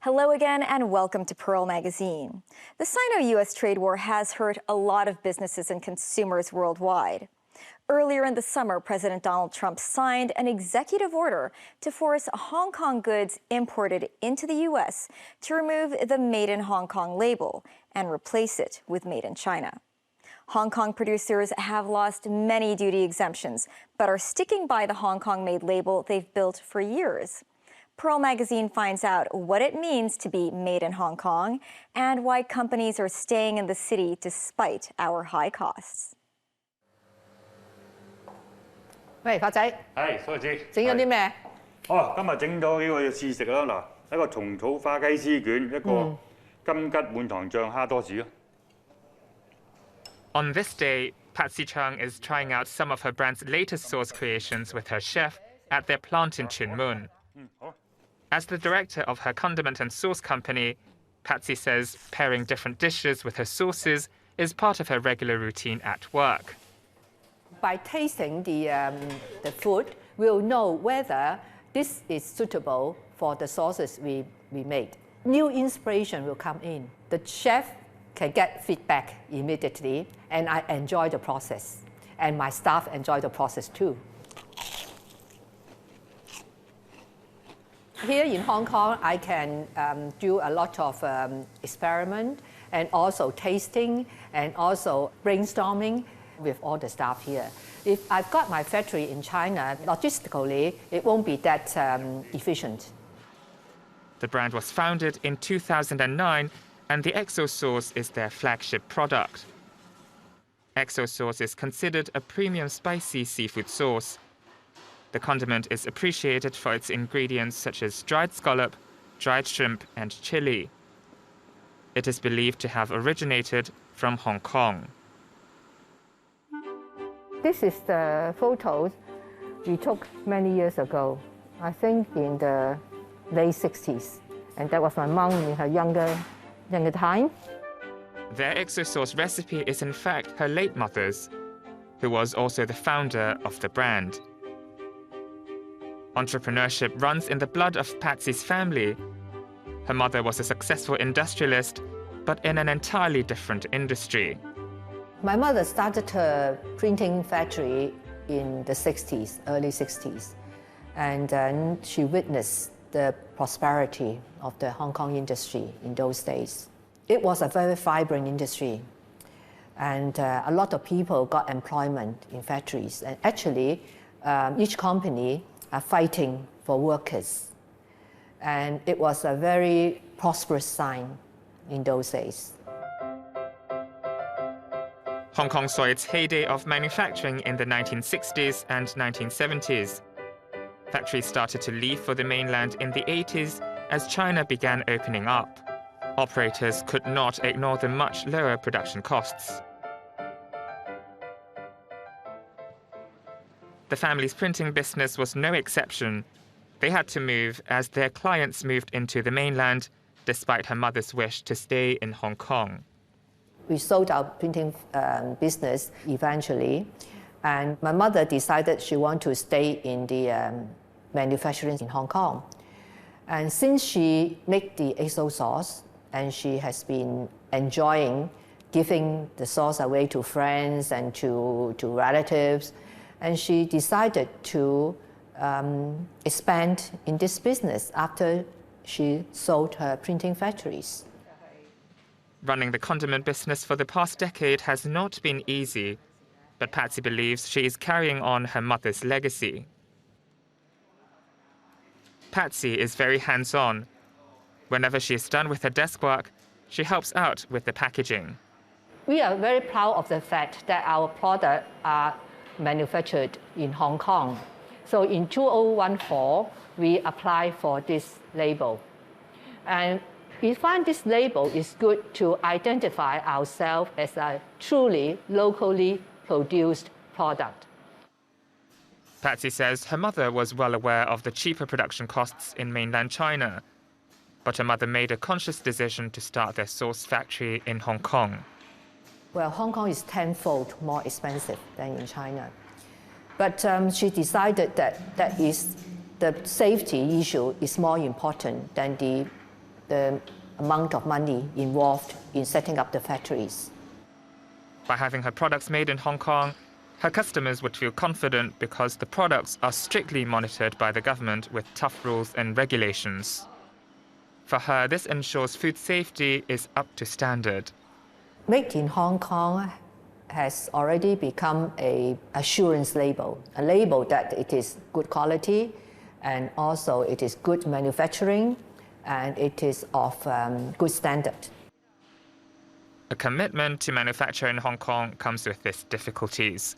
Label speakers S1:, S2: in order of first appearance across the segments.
S1: Hello again and welcome to Pearl Magazine. The Sino-US trade war has hurt a lot of businesses and consumers worldwide. Earlier in the summer, President Donald Trump signed an executive order to force Hong Kong goods imported into the U.S. to remove the Made in Hong Kong label and replace it with Made in China. Hong Kong producers have lost many duty exemptions, but are sticking by the Hong Kong-made label they've built for years. Pearl Magazine finds out what it means to be made in Hong Kong and why companies are staying in the city despite our high costs.
S2: 喂，發仔，
S3: 係，蘇子，
S2: 整咗啲咩？
S3: 哦，今日整咗幾個試食啦，嗱，一個蟲草花雞絲卷，一個金桔滿糖醬蝦多士咯。
S4: On this day, Patsy Chung is trying out some of her brand's latest sauce creations with her chef at their plant in Tuen Mun. As the director of her condiment and sauce company, Patsy says pairing different dishes with her sauces is part of her regular routine at work.
S2: By tasting the food, we'll know whether this is suitable for the sauces we made. New inspiration will come in. The chef can get feedback immediately, and I enjoy the process. And my staff enjoy the process too. Here in Hong Kong, I can do a lot of experiment and also tasting and also brainstorming with all the staff here. If I've got my factory in China, logistically, it won't be that efficient.
S4: The brand was founded in 2009, and the XO sauce is their flagship product. XO sauce is considered a premium spicy seafood sauce. The condiment is appreciated for its ingredients such as dried scallop, dried shrimp, and chili. It is believed to have originated from Hong Kong.
S2: This is the photos we took many years ago, I think in the late 60s. And that was my mom in her younger time.
S4: Their XO sauce recipe is in fact her late mother's, who was also the founder of the brand. Entrepreneurship runs in the blood of Patsy's family. Her mother was a successful industrialist, but in an entirely different industry.
S2: My mother started her printing factory in the 60s, early 60s. And then she witnessed the prosperity of the Hong Kong industry in those days. It was a very vibrant industry. And a lot of people got employment in factories. And actually, each company are fighting for workers. And it was a very prosperous sign in those days.
S4: Hong Kong saw its heyday of manufacturing in the 1960s and 1970s. Factories started to leave for the mainland in the 80s as China began opening up. Operators could not ignore the much lower production costs. The family's printing business was no exception. They had to move as their clients moved into the mainland, despite her mother's wish to stay in Hong Kong.
S2: We sold our printing business eventually, and my mother decided she wanted to stay in the manufacturing in Hong Kong. And since she made the XO sauce, and she has been enjoying giving the sauce away to friends and to relatives, and she decided to expand in this business after she sold her printing factories.
S4: Running the condiment business for the past decade has not been easy, but Patsy believes she is carrying on her mother's legacy. Patsy is very hands-on. Whenever she is done with her desk work, she helps out with the packaging.
S2: We are very proud of the fact that our products are manufactured in Hong Kong. So in 2014, we applied for this label. And we find this label is good to identify ourselves as a truly locally produced product.
S4: Patsy says her mother was well aware of the cheaper production costs in mainland China, but her mother made a conscious decision to start their sauce factory in Hong Kong.
S2: Well, Hong Kong is tenfold more expensive than in China. But she decided that the safety issue is more important than the the amount of money involved in setting up the factories.
S4: By having her products made in Hong Kong, her customers would feel confident because the products are strictly monitored by the government with tough rules and regulations. For her, this ensures food safety is up to standard.
S2: Made in Hong Kong has already become an assurance label, a label that it is good quality and also it is good manufacturing and it is of good standard.
S4: A commitment to manufacture in Hong Kong comes with its difficulties,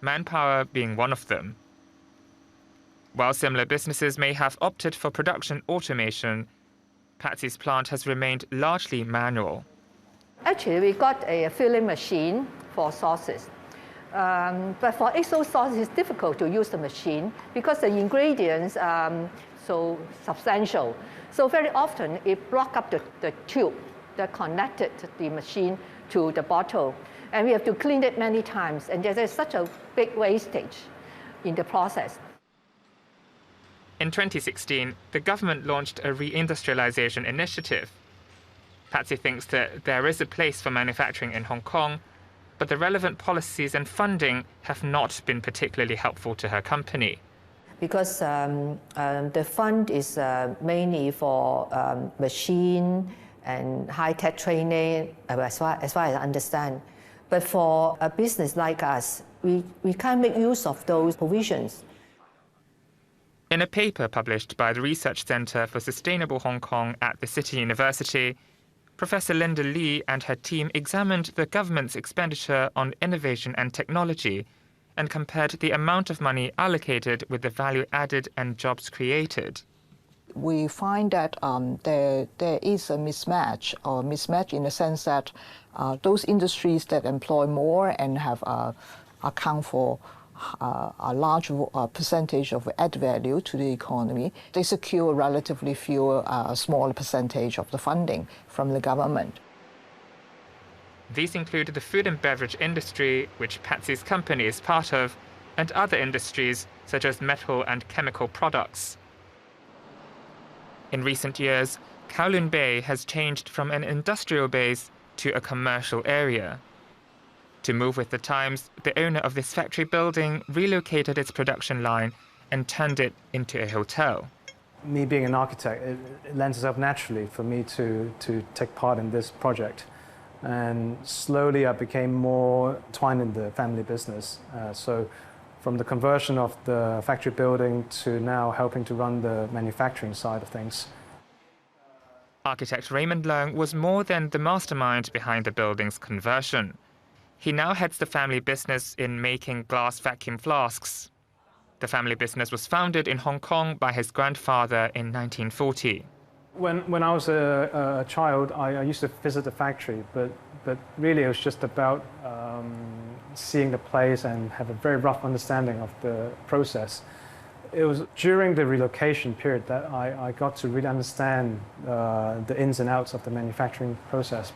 S4: manpower being one of them. While similar businesses may have opted for production automation, Patsy's plant has remained largely manual.
S2: Actually, we got a filling machine for sauces. But for XO sauce, it's difficult to use the machine because the ingredients are so substantial. So very often, it blocks up the tube that connected the machine to the bottle. And we have to clean it many times. And there's such a big wastage in the process.
S4: In 2016, the government launched a reindustrialization initiative. Patsy thinks that there is a place for manufacturing in Hong Kong, but the relevant policies and funding have not been particularly helpful to her company.
S2: Because the fund is mainly for machine and high-tech training, as far as I understand. But for a business like us, we can't make use of those provisions.
S4: In a paper published by the Research Centre for Sustainable Hong Kong at the City University, Professor Linda Lee and her team examined the government's expenditure on innovation and technology and compared the amount of money allocated with the value added and jobs created.
S5: We find that there is a mismatch in the sense that those industries that employ more and have account for a large percentage of added value to the economy, they secure relatively fewer, smaller percentage of the funding from the government.
S4: These include the food and beverage industry, which Patsy's company is part of, and other industries such as metal and chemical products. In recent years, Kowloon Bay has changed from an industrial base to a commercial area. To move with the times, the owner of this factory building relocated its production line and turned it into a hotel.
S6: Me being an architect, it lends itself naturally for me to take part in this project. And slowly I became more twined in the family business. So from the conversion of the factory building to now helping to run the manufacturing side of things.
S4: Architect Raymond Leung was more than the mastermind behind the building's conversion. He now heads the family business in making glass vacuum flasks. The family business was founded in Hong Kong by his grandfather in 1940.
S6: When I was a child, I used to visit the factory, but really it was just about seeing the place and have a very rough understanding of the process. It was during the relocation period that I got to really understand the ins and outs of the manufacturing process.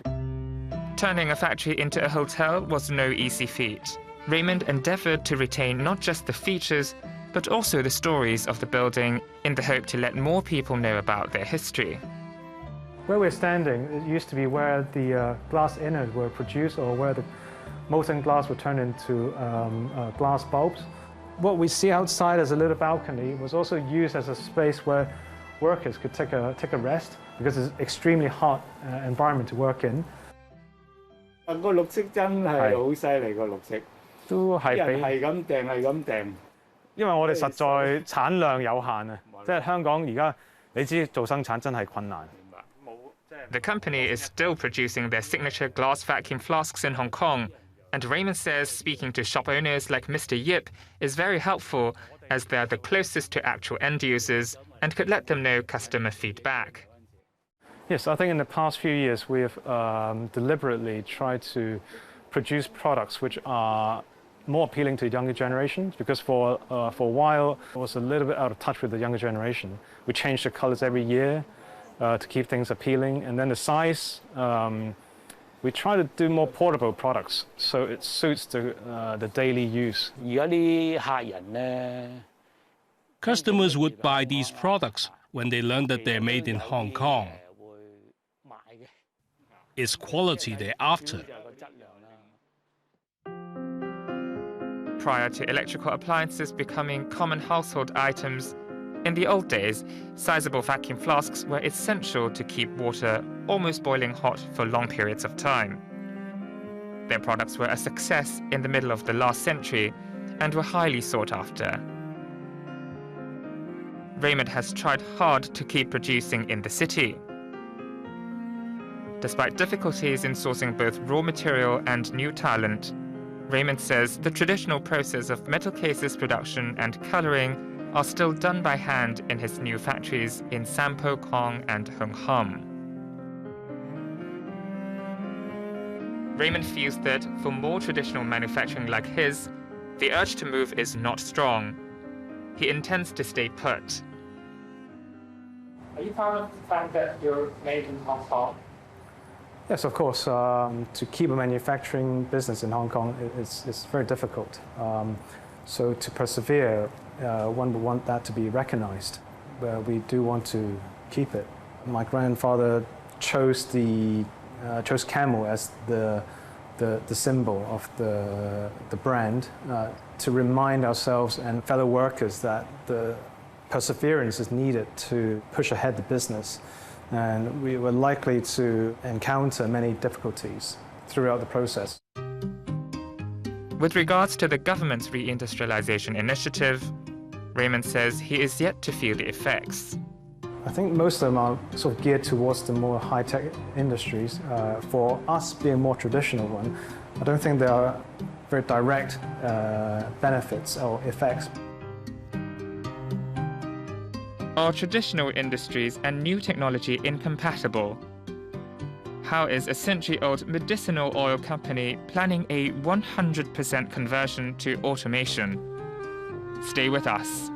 S4: Turning a factory into a hotel was no easy feat. Raymond endeavored to retain not just the features, but also the stories of the building in the hope to let more people know about their history.
S6: Where we're standing, it used to be where the glass innards were produced or where the molten glass would turn into glass bulbs. What we see outside as a little balcony was also used as a space where workers could take a rest because it's an extremely hot environment to work in.
S7: 個綠色真係好犀利個綠色，
S6: 都係
S7: 人係咁訂係咁訂。
S6: 因為我哋實在產量有限啊，即係香港而家你知做生產真係困難。
S4: The company is still producing their signature glass vacuum flasks in Hong Kong, and Raymond says speaking to shop owners like Mr. Yip is very helpful as they're the closest to actual end users and could let them know customer feedback.
S6: Yes, I think in the past few years we have deliberately tried to produce products which are more appealing to younger generations because for a while it was a little bit out of touch with the younger generation. We changed the colors every year to keep things appealing, and then the size, we try to do more portable products so it suits the daily use.
S7: 而家啲客人呢
S8: Customers would buy these products when they learned that they're made in Hong Kong. it's quality they're after.
S4: Prior to electrical appliances becoming common household items, in the old days, sizable vacuum flasks were essential to keep water almost boiling hot for long periods of time. Their products were a success in the middle of the last century and were highly sought after. Raymond has tried hard to keep producing in the city. Despite difficulties in sourcing both raw material and new talent, Raymond says the traditional process of metal cases production and coloring are still done by hand in his new factories in Sampo Kong and Hung Hom. Raymond feels that for more traditional manufacturing like his, the urge to move is not strong. He intends to stay put. Are you proud of the fact that you're made in Hong Kong?
S6: Yes, of course. To keep a manufacturing business in Hong Kong is very difficult. So to persevere, one would want that to be recognized. But we do want to keep it. My grandfather chose camel as the symbol of the brand to remind ourselves and fellow workers that the perseverance is needed to push ahead the business. And we were likely to encounter many difficulties throughout the process.
S4: With regards to the government's reindustrialization initiative, Raymond says he is yet to feel the effects.
S6: I think most of them are sort of geared towards the more high-tech industries. For us being more traditional one, I don't think there are very direct benefits or effects.
S4: Are traditional industries and new technology incompatible? How is a century-old medicinal oil company planning a 100% conversion to automation? Stay with us.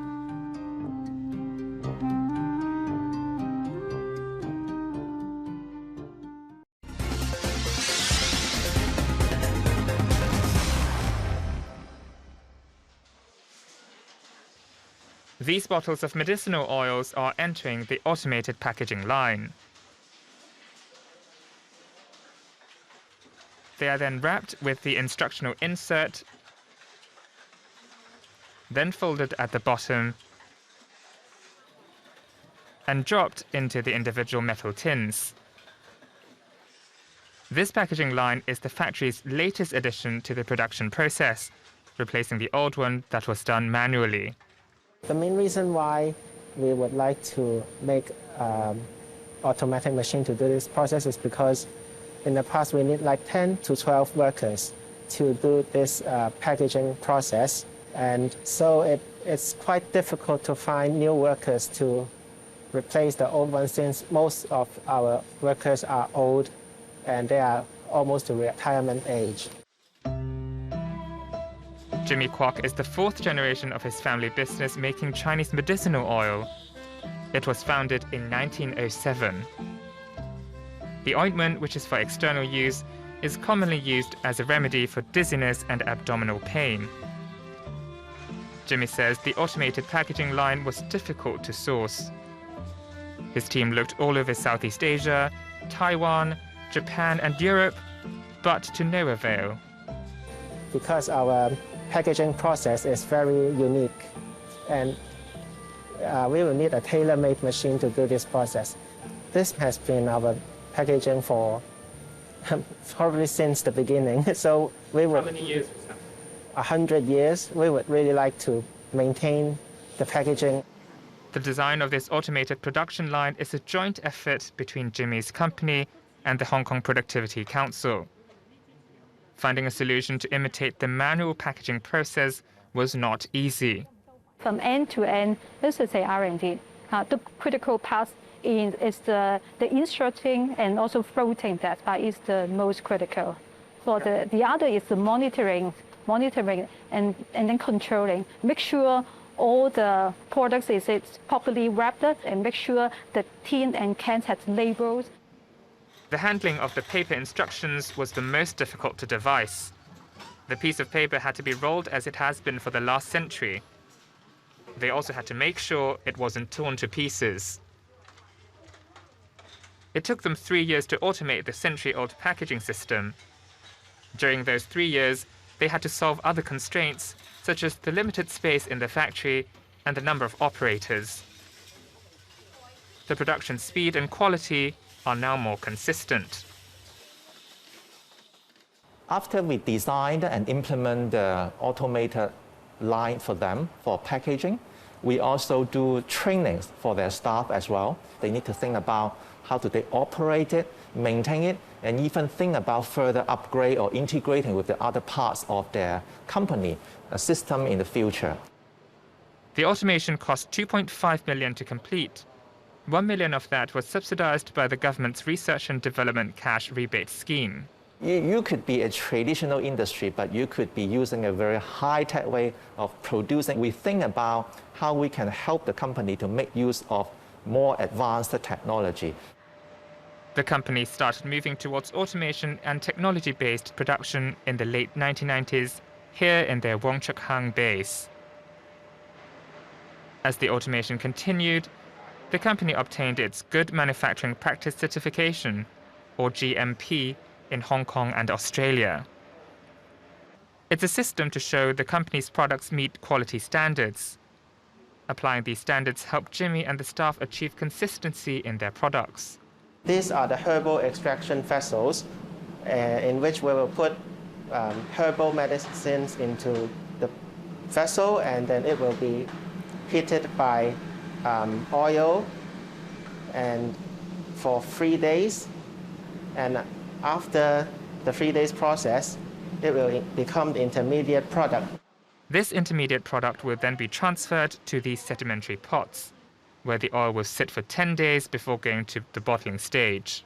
S4: These bottles of medicinal oils are entering the automated packaging line. They are then wrapped with the instructional insert, then folded at the bottom and dropped into the individual metal tins. This packaging line is the factory's latest addition to the production process, replacing the old one that was done manually.
S9: The main reason why we would like to make automatic machine to do this process is because in the past we need like 10 to 12 workers to do this packaging process. And so it's quite difficult to find new workers to replace the old ones, since most of our workers are old and they are almost to retirement age.
S4: Jimmy Kwok is the fourth generation of his family business making Chinese medicinal oil. It was founded in 1907. The ointment, which is for external use, is commonly used as a remedy for dizziness and abdominal pain. Jimmy says the automated packaging line was difficult to source. His team looked all over Southeast Asia, Taiwan, Japan and Europe, but to no avail.
S9: Because our packaging process is very unique, and we will need a tailor-made machine to do this process. This has been our packaging for probably since the beginning. So we would,
S4: How many years was that?
S9: 100 years. We would really like to maintain the packaging.
S4: The design of this automated production line is a joint effort between Jimmy's company and the Hong Kong Productivity Council. Finding a solution to imitate the manual packaging process was not easy.
S10: From end to end, this is a R&D. The critical part is the instructing and also floating. That part is the most critical. For the other is the monitoring and then controlling. Make sure all the products is properly wrapped and make sure the tin and cans have labels.
S4: The handling of the paper instructions was the most difficult to devise. The piece of paper had to be rolled as it has been for the last century. They also had to make sure it wasn't torn to pieces. It took them 3 years to automate the century-old packaging system. During those 3 years, they had to solve other constraints, such as the limited space in the factory and the number of operators. The production speed and quality are now more consistent.
S11: After we designed and implement the automated line for them for packaging, we also do trainings for their staff as well. They need to think about how do they operate it, maintain it, and even think about further upgrade or integrating with the other parts of their company, a system in the future.
S4: The automation cost $2.5 million to complete. $1 million of that was subsidized by the government's Research and Development Cash Rebate Scheme.
S11: You could be a traditional industry, but you could be using a very high-tech way of producing. We think about how we can help the company to make use of more advanced technology.
S4: The company started moving towards automation and technology-based production in the late 1990s here in their Wong Chuk Hang base. As the automation continued, the company obtained its Good Manufacturing Practice Certification, or GMP, in Hong Kong and Australia. It's a system to show the company's products meet quality standards. Applying these standards helped Jimmy and the staff achieve consistency in their products.
S9: These are the herbal extraction vessels in which we will put herbal medicines into the vessel, and then it will be heated by oil and for 3 days. And after the 3 days process, it will become the intermediate product.
S4: This intermediate product will then be transferred to these sedimentary pots, where the oil will sit for 10 days before going to the bottling stage.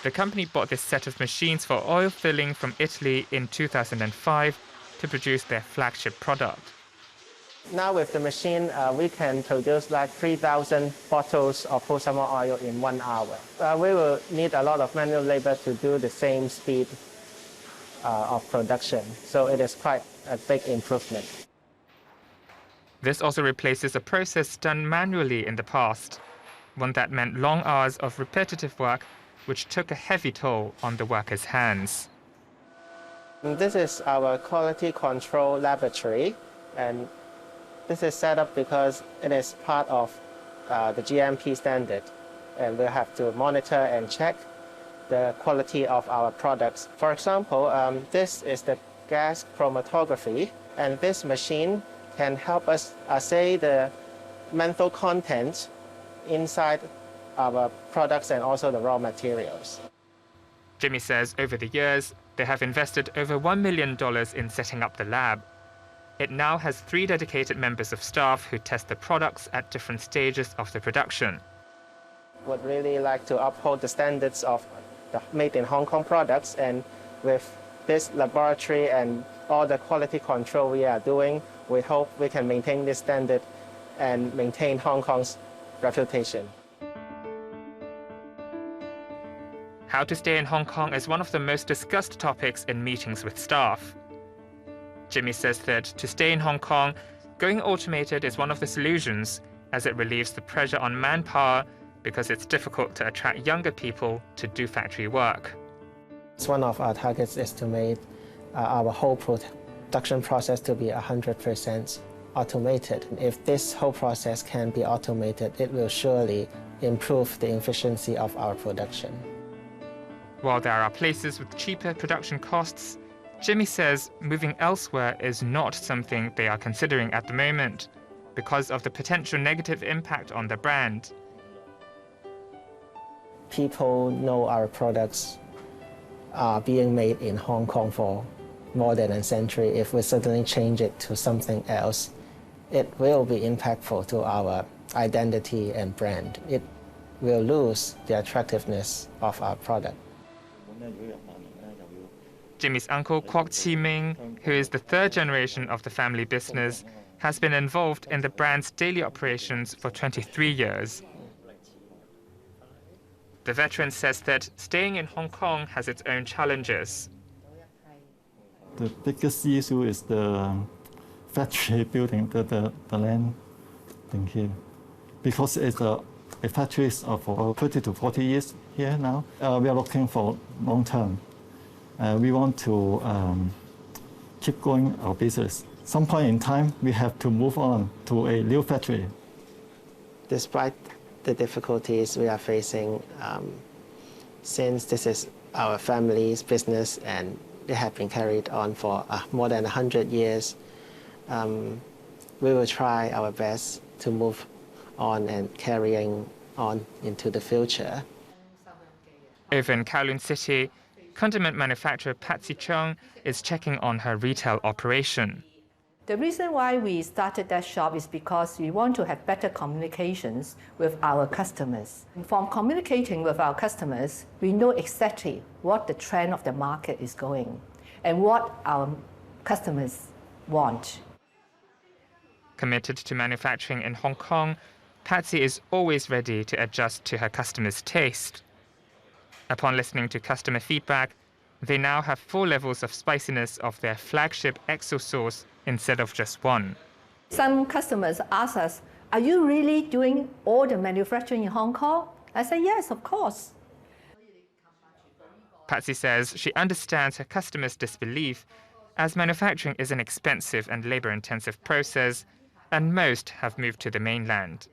S4: The company bought this set of machines for oil filling from Italy in 2005 to produce their flagship product.
S9: Now with the machine, we can produce like 3,000 bottles of whole summer oil in 1 hour. We will need a lot of manual labor to do the same speed of production, so it is quite a big improvement.
S4: This also replaces a process done manually in the past, one that meant long hours of repetitive work which took a heavy toll on the workers' hands.
S9: This is our quality control laboratory, and this is set up because it is part of the GMP standard, and we have to monitor and check the quality of our products. For example, this is the gas chromatography, and this machine can help us assay the menthol content inside our products and also the raw materials.
S4: Jimmy says over the years, they have invested over $1 million in setting up the lab. It now has 3 dedicated members of staff who test the products at different stages of the production.
S9: Would really like to uphold the standards of the made in Hong Kong products, and with this laboratory and all the quality control we are doing, we hope we can maintain this standard and maintain Hong Kong's reputation.
S4: How to stay in Hong Kong is one of the most discussed topics in meetings with staff. Jimmy says that to stay in Hong Kong, going automated is one of the solutions, as it relieves the pressure on manpower because it's difficult to attract younger people to do factory work.
S9: One of our targets is to make our whole production process to be 100% automated. If this whole process can be automated, it will surely improve the efficiency of our production.
S4: While there are places with cheaper production costs, Jimmy says moving elsewhere is not something they are considering at the moment because of the potential negative impact on the brand.
S9: People know our products are being made in Hong Kong for more than a century. If we suddenly change it to something else, it will be impactful to our identity and brand. It will lose the attractiveness of our product.
S4: Jimmy's uncle, Kwok Chi Ming, who is the 3rd generation of the family business, has been involved in the brand's daily operations for 23 years. The veteran says that staying in Hong Kong has its own challenges.
S12: The biggest issue is the factory building, the land thing here. Because it's The factory is for 30 to 40 years here now. We are looking for long term. We want to keep going our business. Some point in time, we have to move on to a new factory.
S9: Despite the difficulties we are facing, since this is our family's business and they have been carried on for more than 100 years, we will try our best to move on and carrying on into the future.
S4: Over in Kowloon City, condiment manufacturer Patsy Chung is checking on her retail operation.
S2: The reason why we started that shop is because we want to have better communications with our customers. From communicating with our customers, we know exactly what the trend of the market is going and what our customers want.
S4: Committed to manufacturing in Hong Kong, Patsy is always ready to adjust to her customers' taste. Upon listening to customer feedback, they now have 4 levels of spiciness of their flagship XO sauce instead of just 1.
S2: Some customers ask us, are you really doing all the manufacturing in Hong Kong? I say, yes, of course.
S4: Patsy says she understands her customers' disbelief, as manufacturing is an expensive and labor-intensive process, and most have moved to the mainland.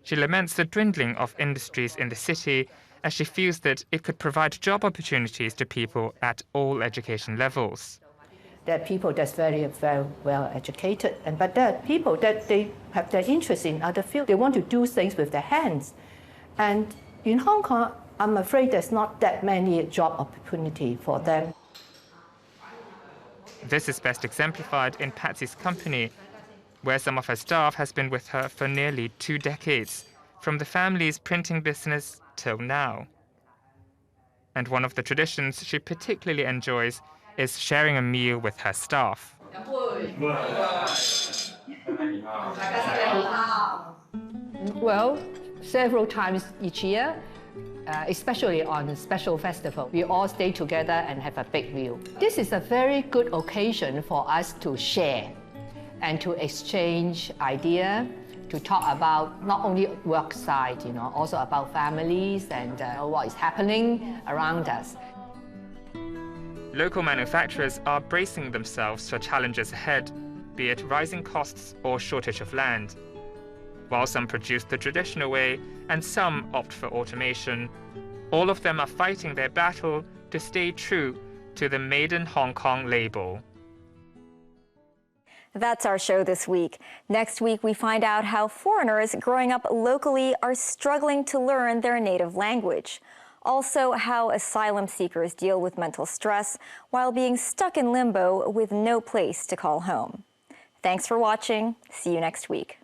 S4: She laments the dwindling of industries in the city, as she feels that it could provide job opportunities to people at all education levels.
S2: There are people that's very, very well educated, but there are people that they have their interest in other fields. They want to do things with their hands. And in Hong Kong, I'm afraid there's not that many job opportunity for them.
S4: This is best exemplified in Patsy's company, where some of her staff has been with her for nearly 2 decades, from the family's printing business till now. And one of the traditions she particularly enjoys is sharing a meal with her staff.
S2: Well, several times each year, especially on a special festival, we all stay together and have a big meal. This is a very good occasion for us to share and to exchange ideas, to talk about not only work side, also about families and what is happening around us.
S4: Local manufacturers are bracing themselves for challenges ahead, be it rising costs or shortage of land. While some produce the traditional way and some opt for automation, all of them are fighting their battle to stay true to the Made in Hong Kong label.
S1: That's our show this week. Next week, we find out how foreigners growing up locally are struggling to learn their native language. Also, how asylum seekers deal with mental stress while being stuck in limbo with no place to call home. Thanks for watching. See you next week.